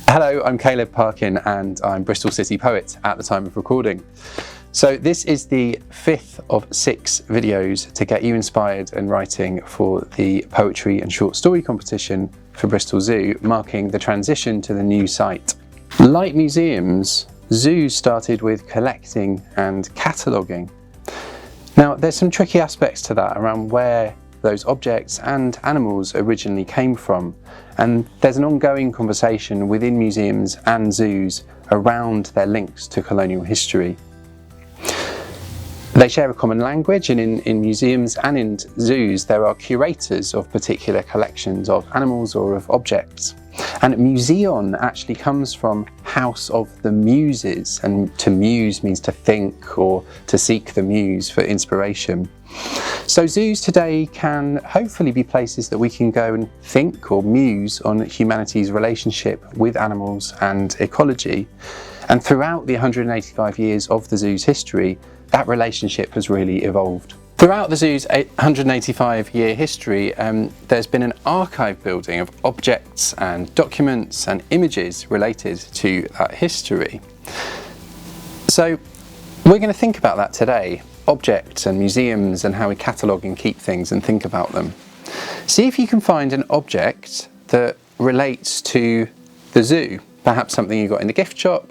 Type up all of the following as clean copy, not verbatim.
Hello, I'm Parkin and I'm Bristol City Poet at the time of recording. So this is the 5th of 6 videos to get you inspired and writing for the poetry and short story competition for Bristol Zoo, marking the transition to the new site. Like museums, zoos started with collecting and cataloguing. Now there's some tricky aspects to that around where those objects and animals originally came from, and there's an ongoing conversation within museums and zoos around their links to colonial history. They share a common language, and in museums and in zoos there are curators of particular collections of animals or of objects. And museon actually comes from House of the Muses, and to muse means to think or to seek the muse for inspiration. So zoos today can hopefully be places that we can go and think or muse on humanity's relationship with animals and ecology. And throughout the 185 years of the zoo's history, that relationship has really evolved. Throughout the zoo's 185-year history, there's been an archive building of objects and documents and images related to that history. So we're going to think about that today, objects and museums and how we catalogue and keep things and think about them. See if you can find an object that relates to the zoo, perhaps something you got in the gift shop,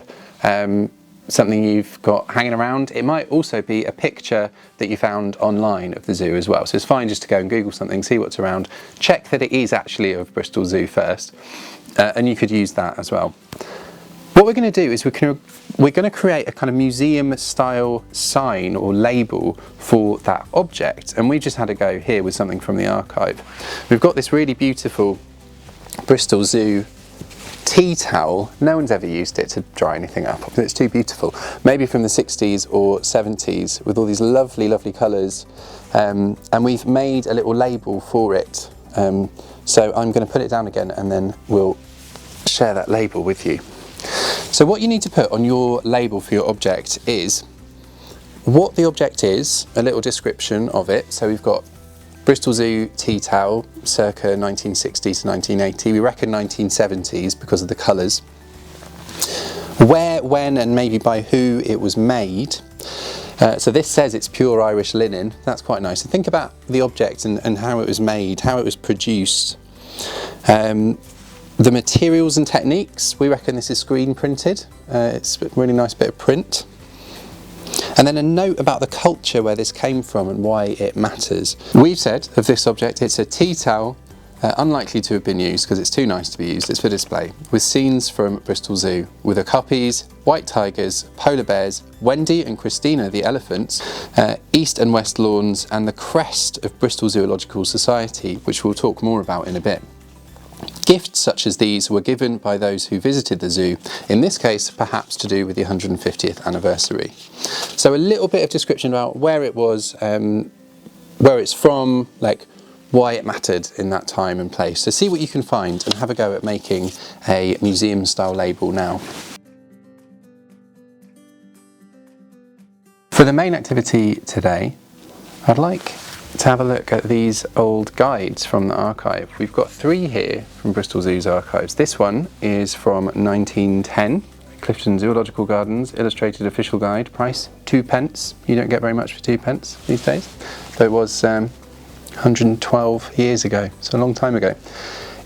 something you've got hanging around. It might also be a picture that you found online of the zoo as well. So it's fine just to go and Google something, see what's around, check that it is actually of Bristol Zoo first, and you could use that as well. What we're going to do is we're going to create a kind of museum style sign or label for that object, and we just had a go here with something from the archive. We've got this really beautiful Bristol Zoo tea towel. No one's ever used it to dry anything up because it's too beautiful. Maybe from the 60s or 70s with all these lovely colours, and we've made a little label for it. So I'm going to put it down again and then we'll share that label with you. So what you need to put on your label for your object is what the object is, a little description of it. So we've got Bristol Zoo tea towel, circa 1960 to 1980. We reckon 1970s because of the colours. Where, when, and maybe by who it was made. So this says it's pure Irish linen. That's quite nice. And think about the object and how it was made, how it was produced. The materials and techniques, we reckon this is screen printed. It's a really nice bit of print. And then a note about the culture where this came from and why it matters. We've said of this object it's a tea towel, unlikely to have been used because it's too nice to be used, it's for display, with scenes from Bristol Zoo, with okapis, white tigers, polar bears, Wendy and Christina the elephants, east and west lawns, and the crest of Bristol Zoological Society, which we'll talk more about in a bit. Gifts such as these were given by those who visited the zoo, in this case perhaps to do with the 150th anniversary. So a little bit of description about where it was, where it's from, like why it mattered in that time and place. So see what you can find and have a go at making a museum style label now. For the main activity today, I'd like to have a look at these old guides from the archive. We've got 3 here from Bristol Zoo's archives. This one is from 1910, Clifton Zoological Gardens, illustrated official guide, price 2p. You don't get very much for 2p these days, but it was 112 years ago, so a long time ago.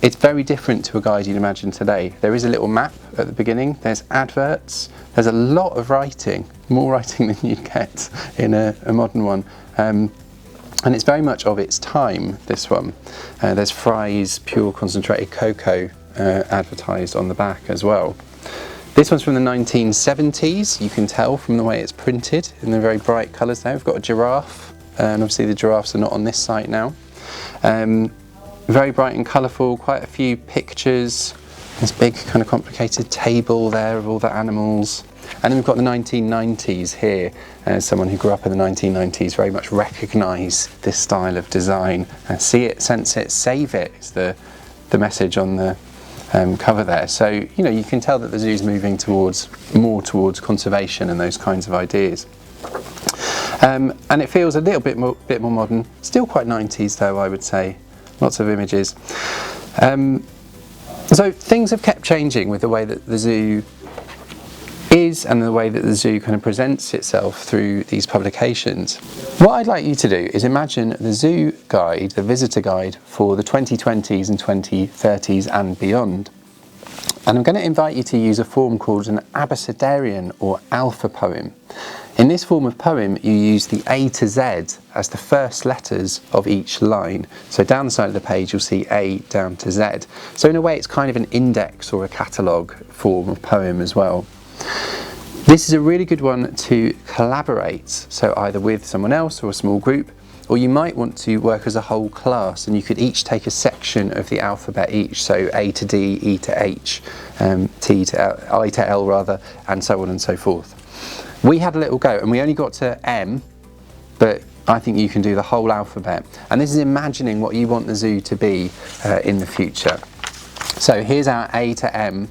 It's very different to a guide you'd imagine today. There is a little map at the beginning, there's adverts, there's a lot of writing, more writing than you'd get in a modern one. And it's very much of its time, this one. There's Fry's pure concentrated cocoa advertised on the back as well. This one's from the 1970s. You can tell from the way it's printed in the very bright colours there. We've got a giraffe, and obviously the giraffes are not on this site now. Very bright and colourful, quite a few pictures. This big kind of complicated table there of all the animals. And then we've got the 1990s here. As someone who grew up in the 1990s, very much recognise this style of design. See it, sense it, save it is the message on the cover there. So, you know, you can tell that the zoo's moving more towards conservation and those kinds of ideas. And it feels a little bit more modern. Still quite 90s though, I would say. Lots of images. So So things have kept changing with the way that the zoo is and the way that the zoo kind of presents itself through these publications. What I'd like you to do is imagine the zoo guide, the visitor guide for the 2020s and 2030s and beyond. And I'm going to invite you to use a form called an abecedarian or alpha poem. In this form of poem, you use the A to Z as the first letters of each line. So down the side of the page, you'll see A down to Z. So in a way, it's kind of an index or a catalogue form of poem as well. This is a really good one to collaborate, so either with someone else or a small group, or you might want to work as a whole class and you could each take a section of the alphabet each, so A to D, E to H, T to L, I to L rather, and so on and so forth. We had a little go and we only got to M, but I think you can do the whole alphabet. And this is imagining what you want the zoo to be in the future. So here's our A to M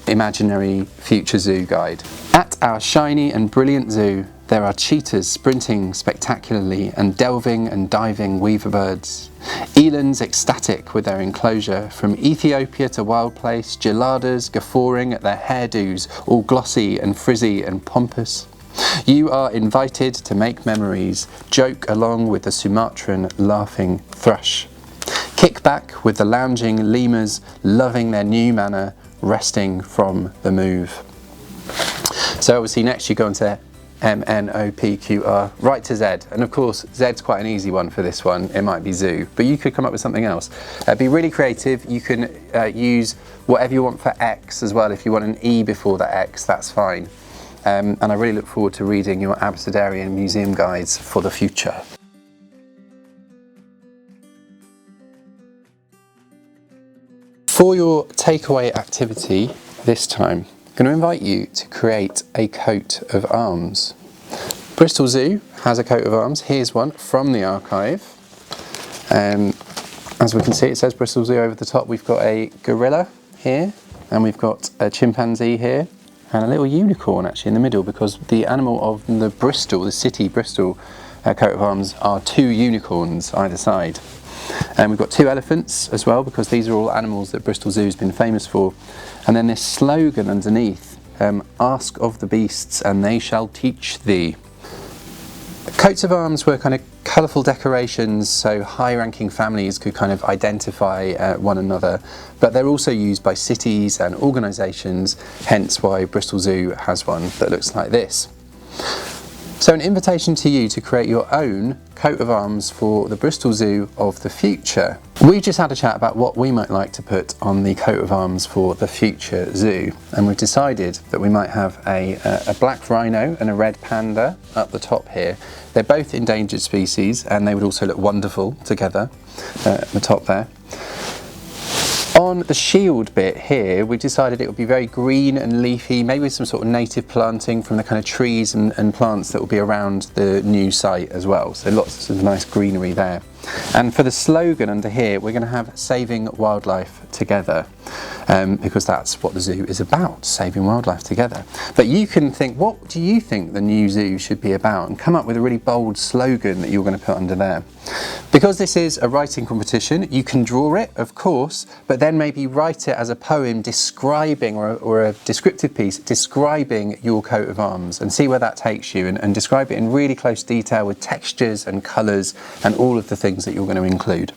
imaginary future zoo guide. At our shiny and brilliant zoo, there are cheetahs sprinting spectacularly and delving and diving weaver birds. Elands ecstatic with their enclosure, from Ethiopia to Wild Place, geladas guffawing at their hairdos, all glossy and frizzy and pompous. You are invited to make memories, joke along with the Sumatran laughing thrush. Kick back with the lounging lemurs, loving their new manner, resting from the move. So obviously next you go on to M, N, O, P, Q, R, right to Z. And of course, Z's quite an easy one for this one. It might be zoo, but you could come up with something else. Be really creative. You can use whatever you want for X as well. If you want an E before the X, that's fine. And I really look forward to reading your abecedarian museum guides for the future. For your takeaway activity this time, I'm going to invite you to create a coat of arms. Bristol Zoo has a coat of arms. Here's one from the archive. As we can see, it says Bristol Zoo over the top. We've got a gorilla here, and we've got a chimpanzee here, and a little unicorn actually in the middle, because the animal of the Bristol, the city Bristol coat of arms are two unicorns either side. And we've got two elephants as well, because these are all animals that Bristol Zoo has been famous for. And then this slogan underneath, ask of the beasts and they shall teach thee. Coats of arms were kind of colourful decorations, so high-ranking families could kind of identify one another, but they're also used by cities and organisations, hence why Bristol Zoo has one that looks like this. So an invitation to you to create your own coat of arms for the Bristol Zoo of the future. We just had a chat about what we might like to put on the coat of arms for the future zoo, and we've decided that we might have a black rhino and a red panda up the top here. They're both endangered species and they would also look wonderful together at the top there. On the shield bit here, we decided it would be very green and leafy, maybe with some sort of native planting from the kind of trees and plants that will be around the new site as well. So lots of nice greenery there. And for the slogan under here, we're going to have saving wildlife together, because that's what the zoo is about, saving wildlife together. But you can think, what do you think the new zoo should be about? And come up with a really bold slogan that you're going to put under there. Because this is a writing competition, you can draw it, of course, but then maybe write it as a poem describing, or a descriptive piece describing your coat of arms, and see where that takes you, and describe it in really close detail with textures and colours and all of the things that you're going to include.